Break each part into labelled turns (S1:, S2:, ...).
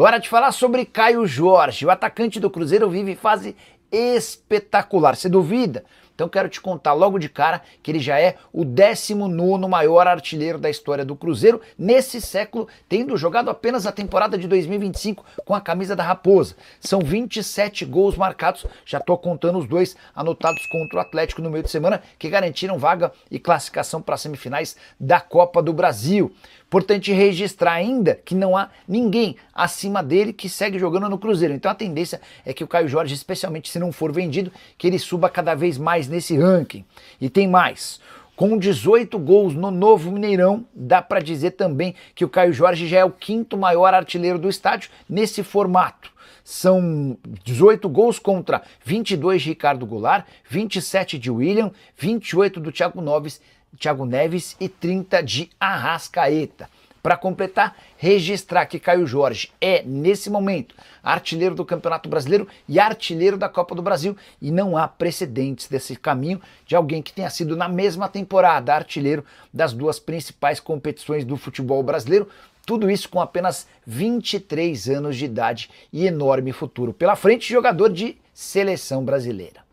S1: Hora de falar sobre Caio Jorge. O atacante do Cruzeiro vive fase espetacular. Você duvida? Então quero te contar logo de cara que ele já é o 19º maior artilheiro da história do Cruzeiro nesse século, tendo jogado apenas a temporada de 2025 com a camisa da Raposa. São 27 gols marcados, já estou contando os 2 anotados contra o Atlético no meio de semana, que garantiram vaga e classificação para as semifinais da Copa do Brasil. Importante registrar ainda que não há ninguém acima dele que segue jogando no Cruzeiro. Então a tendência é que o Caio Jorge, especialmente se não for vendido, que ele suba cada vez mais nesse ranking. E tem mais. Com 18 gols no novo Mineirão, dá para dizer também que o Caio Jorge já é o 5º maior artilheiro do estádio nesse formato. São 18 gols contra 22 de Ricardo Goulart, 27 de William, 28 do Thiago Neves e 30 de Arrascaeta. Para completar, registrar que Caio Jorge é, nesse momento, artilheiro do Campeonato Brasileiro e artilheiro da Copa do Brasil, e não há precedentes desse caminho de alguém que tenha sido na mesma temporada artilheiro das 2 principais competições do futebol brasileiro, tudo isso com apenas 23 anos de idade e enorme futuro pela frente, jogador de seleção brasileira.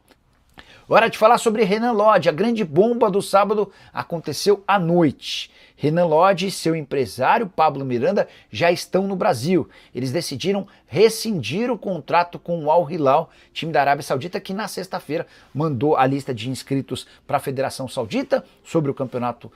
S1: Hora de falar sobre Renan Lodge. A grande bomba do sábado aconteceu à noite. Renan Lodge e seu empresário Pablo Miranda já estão no Brasil. Eles decidiram rescindir o contrato com o Al Hilal, time da Arábia Saudita, que na sexta-feira mandou a lista de inscritos para a Federação Saudita sobre o campeonato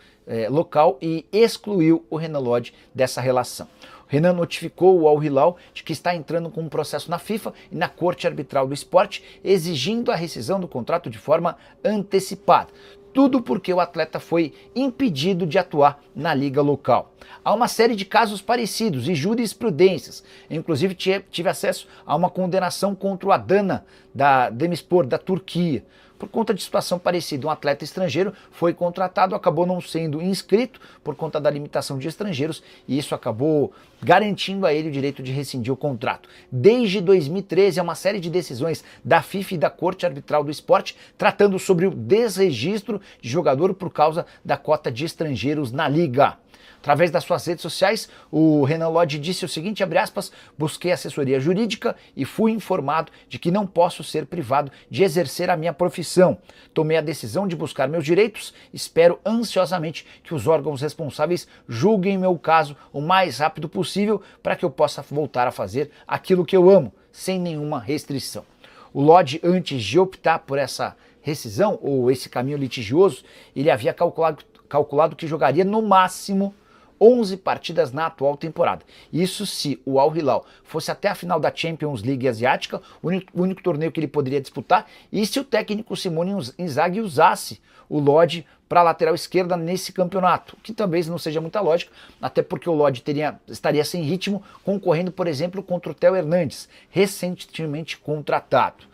S1: local e excluiu o Renan Lodge dessa relação. Renan notificou o Al Hilal de que está entrando com um processo na FIFA e na Corte Arbitral do Esporte, exigindo a rescisão do contrato de forma antecipada. Tudo porque o atleta foi impedido de atuar na liga local. Há uma série de casos parecidos e jurisprudências. Inclusive tive acesso a uma condenação contra o Adana da Demirspor, da Turquia. Por conta de situação parecida, um atleta estrangeiro foi contratado, acabou não sendo inscrito por conta da limitação de estrangeiros e isso acabou garantindo a ele o direito de rescindir o contrato. Desde 2013, há uma série de decisões da FIFA e da Corte Arbitral do Esporte tratando sobre o desregistro de jogador por causa da cota de estrangeiros na liga. Através das suas redes sociais, o Renan Lodge disse o seguinte, abre aspas, busquei assessoria jurídica e fui informado de que não posso ser privado de exercer a minha profissão. Tomei a decisão de buscar meus direitos, espero ansiosamente que os órgãos responsáveis julguem meu caso o mais rápido possível para que eu possa voltar a fazer aquilo que eu amo, sem nenhuma restrição. O Lodge, antes de optar por essa rescisão ou esse caminho litigioso, ele havia calculado que jogaria no máximo 11 partidas na atual temporada. Isso se o Al Hilal fosse até a final da Champions League Asiática, o único torneio que ele poderia disputar, e se o técnico Simone Inzaghi usasse o Lodge para a lateral esquerda nesse campeonato, que talvez não seja muita lógica, até porque o Lodge estaria sem ritmo, concorrendo, por exemplo, contra o Theo Hernandes, recentemente contratado.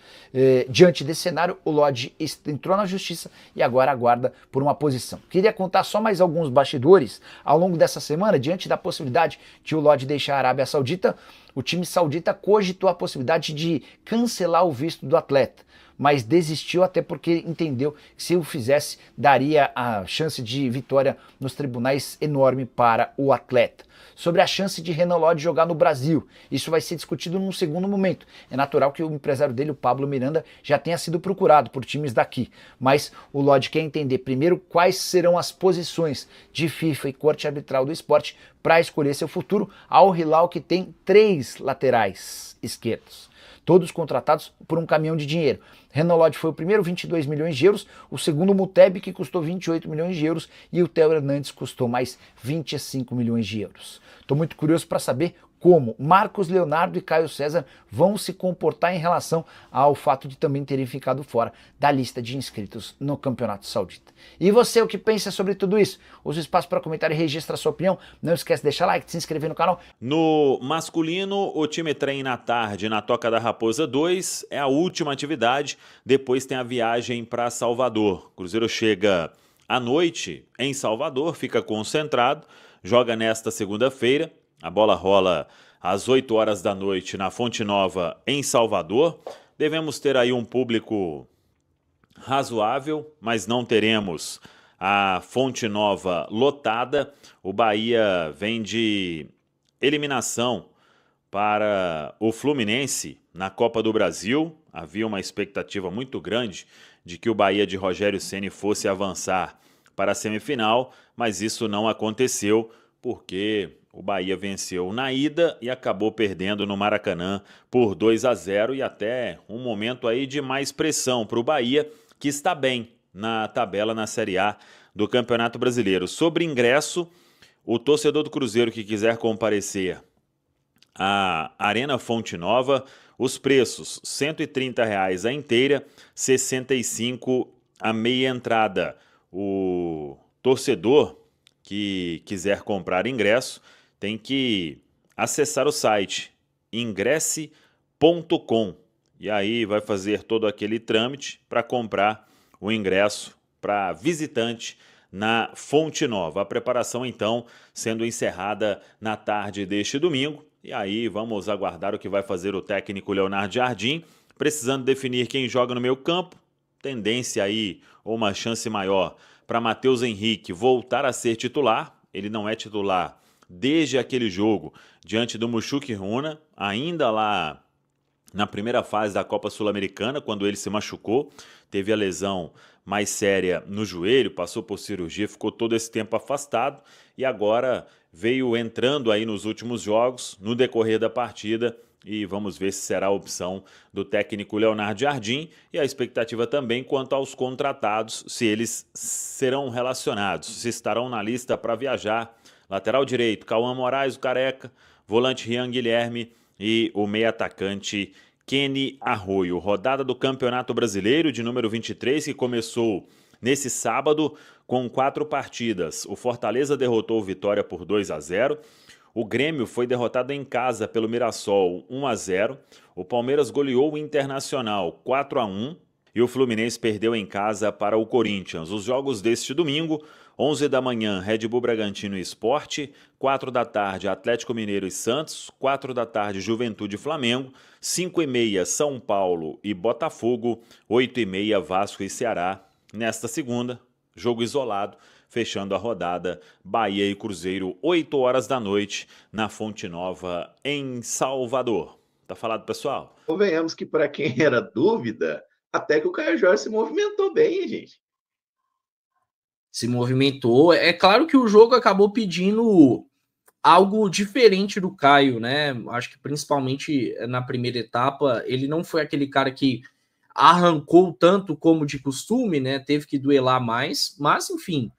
S1: Diante desse cenário, o Lodge entrou na justiça e agora aguarda por uma posição. Queria contar só mais alguns bastidores. Ao longo dessa semana, diante da possibilidade de o Lodge deixar a Arábia Saudita, o time saudita cogitou a possibilidade de cancelar o visto do atleta, mas desistiu até porque entendeu que se o fizesse, daria a chance de vitória nos tribunais enorme para o atleta. Sobre a chance de Renan Lodge jogar no Brasil, isso vai ser discutido num segundo momento. É natural que o empresário dele, o Pablo Miranda, já tenha sido procurado por times daqui, mas o Lodge quer entender primeiro quais serão as posições de FIFA e Corte Arbitral do Esporte para escolher seu futuro ao Hilal, que tem 3 laterais esquerdos, todos contratados por um caminhão de dinheiro. Renan Lodge foi o primeiro, 22 milhões de euros, o segundo Muteb, que custou 28 milhões de euros, e o Theo Hernandes custou mais 25 milhões de euros. Estou muito curioso para saber como Marcos Leonardo e Caio César vão se comportar em relação ao fato de também terem ficado fora da lista de inscritos no Campeonato Saudita. E você, o que pensa sobre tudo isso? Use o espaço para comentar e registra a sua opinião. Não esquece de deixar like, de se inscrever no canal.
S2: No masculino, o time treina à tarde na Toca da Raposa 2, é a última atividade, depois tem a viagem para Salvador. O Cruzeiro chega à noite em Salvador, fica concentrado, joga nesta segunda-feira. A bola rola às 8 horas da noite na Fonte Nova, em Salvador. Devemos ter aí um público razoável, mas não teremos a Fonte Nova lotada. O Bahia vem de eliminação para o Fluminense na Copa do Brasil. Havia uma expectativa muito grande de que o Bahia de Rogério Ceni fosse avançar para a semifinal, mas isso não aconteceu porque o Bahia venceu na ida e acabou perdendo no Maracanã por 2-0 e até um momento aí de mais pressão para o Bahia, que está bem na tabela na Série A do Campeonato Brasileiro. Sobre ingresso, o torcedor do Cruzeiro que quiser comparecer à Arena Fonte Nova, os preços R$ 130 a inteira, R$ 65 a meia entrada. O torcedor que quiser comprar ingresso tem que acessar o site ingresse.com e aí vai fazer todo aquele trâmite para comprar o ingresso para visitante na Fonte Nova. A preparação, então, sendo encerrada na tarde deste domingo. E aí vamos aguardar o que vai fazer o técnico Leonardo Jardim, precisando definir quem joga no meio campo. Tendência aí, ou uma chance maior, para Matheus Henrique voltar a ser titular. Ele não é titular desde aquele jogo diante do Mushuc Runa, ainda lá na primeira fase da Copa Sul-Americana, quando ele se machucou, teve a lesão mais séria no joelho, passou por cirurgia, ficou todo esse tempo afastado e agora veio entrando aí nos últimos jogos, no decorrer da partida, e vamos ver se será a opção do técnico Leonardo Jardim e a expectativa também quanto aos contratados, se eles serão relacionados, se estarão na lista para viajar. Lateral direito, Cauã Moraes, o Careca, volante Rian Guilherme e o meia atacante Kenny Arroio. Rodada do Campeonato Brasileiro de número 23 que começou nesse sábado com 4 partidas. O Fortaleza derrotou o Vitória por 2-0. O Grêmio foi derrotado em casa pelo Mirassol 1-0. O Palmeiras goleou o Internacional 4-1. E o Fluminense perdeu em casa para o Corinthians. Os jogos deste domingo, 11 da manhã, Red Bull Bragantino e Sport, 4 da tarde, Atlético Mineiro e Santos, 4 da tarde, Juventude e Flamengo, 5h30, São Paulo e Botafogo, 8h30, Vasco e Ceará. Nesta segunda, jogo isolado, fechando a rodada, Bahia e Cruzeiro, 8 horas da noite, na Fonte Nova, em Salvador. Tá falado, pessoal?
S3: Convenhamos que para quem era dúvida, até que o Caio Jorge se movimentou bem, hein, gente?
S4: Se movimentou. É claro que o jogo acabou pedindo algo diferente do Caio, né? Acho que principalmente na primeira etapa, ele não foi aquele cara que arrancou tanto como de costume, né? Teve que duelar mais, mas enfim,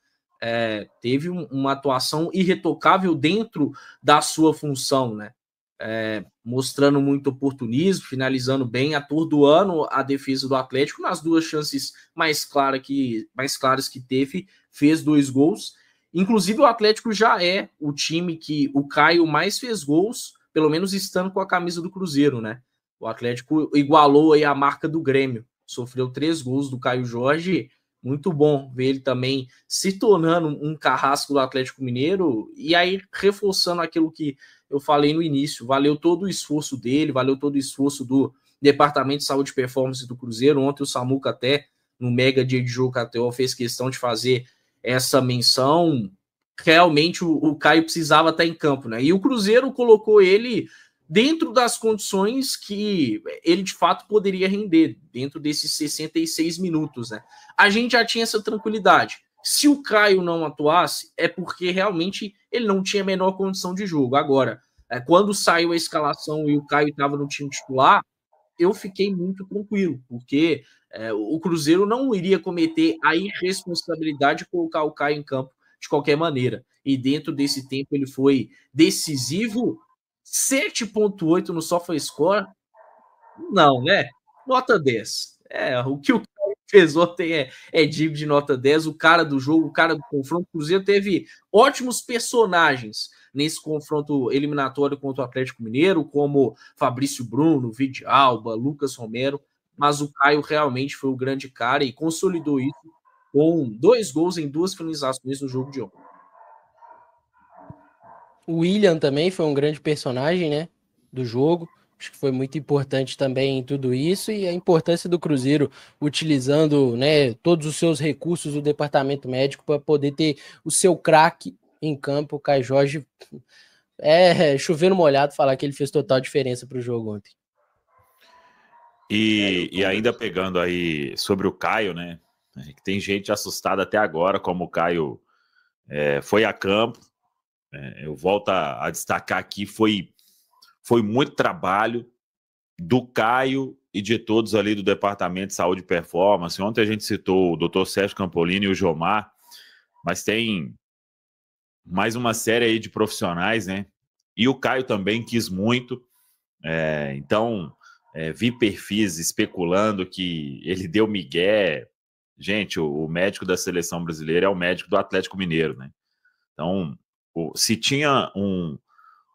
S4: teve uma atuação irretocável dentro da sua função, né? Mostrando muito oportunismo, finalizando bem, atordoando a defesa do Atlético nas 2 chances mais claras que teve, fez 2 gols. Inclusive o Atlético já é o time que o Caio mais fez gols, pelo menos estando com a camisa do Cruzeiro, né? O Atlético igualou aí a marca do Grêmio, sofreu 3 gols do Caio Jorge. Muito bom ver ele também se tornando um carrasco do Atlético Mineiro e aí reforçando aquilo que eu falei no início. Valeu todo o esforço dele, valeu todo o esforço do Departamento de Saúde e Performance do Cruzeiro. Ontem o Samuca até, no mega dia de jogo KTO, fez questão de fazer essa menção. Realmente o Caio precisava estar em campo, né? E o Cruzeiro colocou ele dentro das condições que ele de fato poderia render, dentro desses 66 minutos, né? A gente já tinha essa tranquilidade. Se o Caio não atuasse, é porque realmente ele não tinha a menor condição de jogo. Agora, quando saiu a escalação e o Caio estava no time titular, eu fiquei muito tranquilo, porque o Cruzeiro não iria cometer a irresponsabilidade de colocar o Caio em campo de qualquer maneira. E dentro desse tempo ele foi decisivo. 7.8 no SofaScore? Não, né? Nota 10. O que o Caio fez ontem é digno de nota 10. O cara do jogo, o cara do confronto. O Cruzeiro teve ótimos personagens nesse confronto eliminatório contra o Atlético Mineiro, como Fabrício Bruno, Vidalba, Lucas Romero, mas o Caio realmente foi o grande cara e consolidou isso com 2 gols em 2 finalizações no jogo de ontem.
S5: O William também foi um grande personagem, né, do jogo. Acho que foi muito importante também em tudo isso e a importância do Cruzeiro utilizando, né, todos os seus recursos do departamento médico para poder ter o seu craque em campo. O Caio Jorge É chover no molhado falar que ele fez total diferença pro jogo ontem.
S2: E ainda pegando aí sobre o Caio, né? Que tem gente assustada até agora, como o Caio foi a campo. Eu volto a destacar aqui, foi muito trabalho do Caio e de todos ali do Departamento de Saúde e Performance. Ontem a gente citou o Dr. Sérgio Campolini e o Jomar, mas tem mais uma série aí de profissionais, né? E o Caio também quis muito. Então, vi perfis especulando que ele deu migué. Gente, o médico da seleção brasileira é o médico do Atlético Mineiro, né? Então, se tinha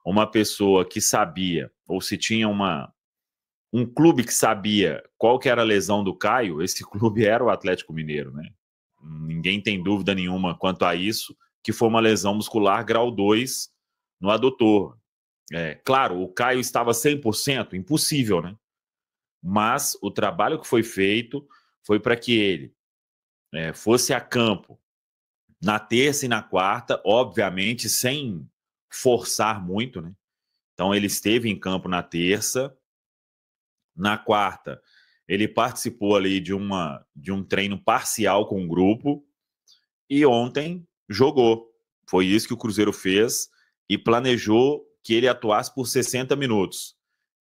S2: uma pessoa que sabia, ou se tinha um clube que sabia qual que era a lesão do Caio, esse clube era o Atlético Mineiro, né? Ninguém tem dúvida nenhuma quanto a isso, que foi uma lesão muscular grau 2 no adutor. Claro, o Caio estava 100%, impossível, né? Mas o trabalho que foi feito foi para que ele fosse a campo na terça e na quarta, obviamente sem forçar muito, né? Então ele esteve em campo na terça, na quarta ele participou ali de um treino parcial com o grupo e ontem jogou. Foi isso que o Cruzeiro fez e planejou que ele atuasse por 60 minutos.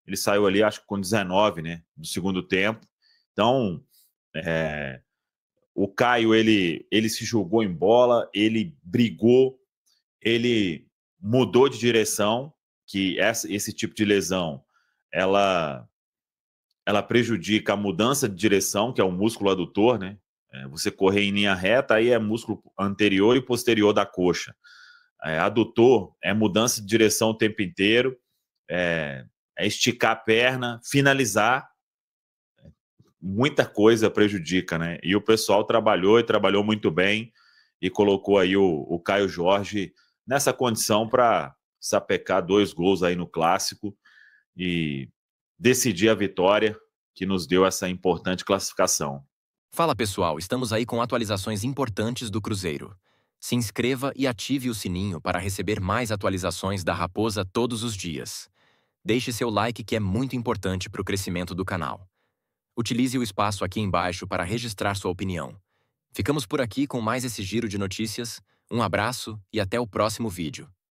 S2: Ele saiu ali, acho que com 19, né, do segundo tempo. Então, o Caio, ele se jogou em bola, ele brigou, ele mudou de direção, que esse tipo de lesão, ela prejudica a mudança de direção, que é o músculo adutor, né? Você correr em linha reta, aí é músculo anterior e posterior da coxa. Adutor é mudança de direção o tempo inteiro, é esticar a perna, finalizar, muita coisa prejudica, né? E o pessoal trabalhou muito bem e colocou aí o Caio Jorge nessa condição para sapecar 2 gols aí no Clássico e decidir a vitória que nos deu essa importante classificação.
S6: Fala pessoal, estamos aí com atualizações importantes do Cruzeiro. Se inscreva e ative o sininho para receber mais atualizações da Raposa todos os dias. Deixe seu like que é muito importante para o crescimento do canal. Utilize o espaço aqui embaixo para registrar sua opinião. Ficamos por aqui com mais esse giro de notícias. Um abraço e até o próximo vídeo.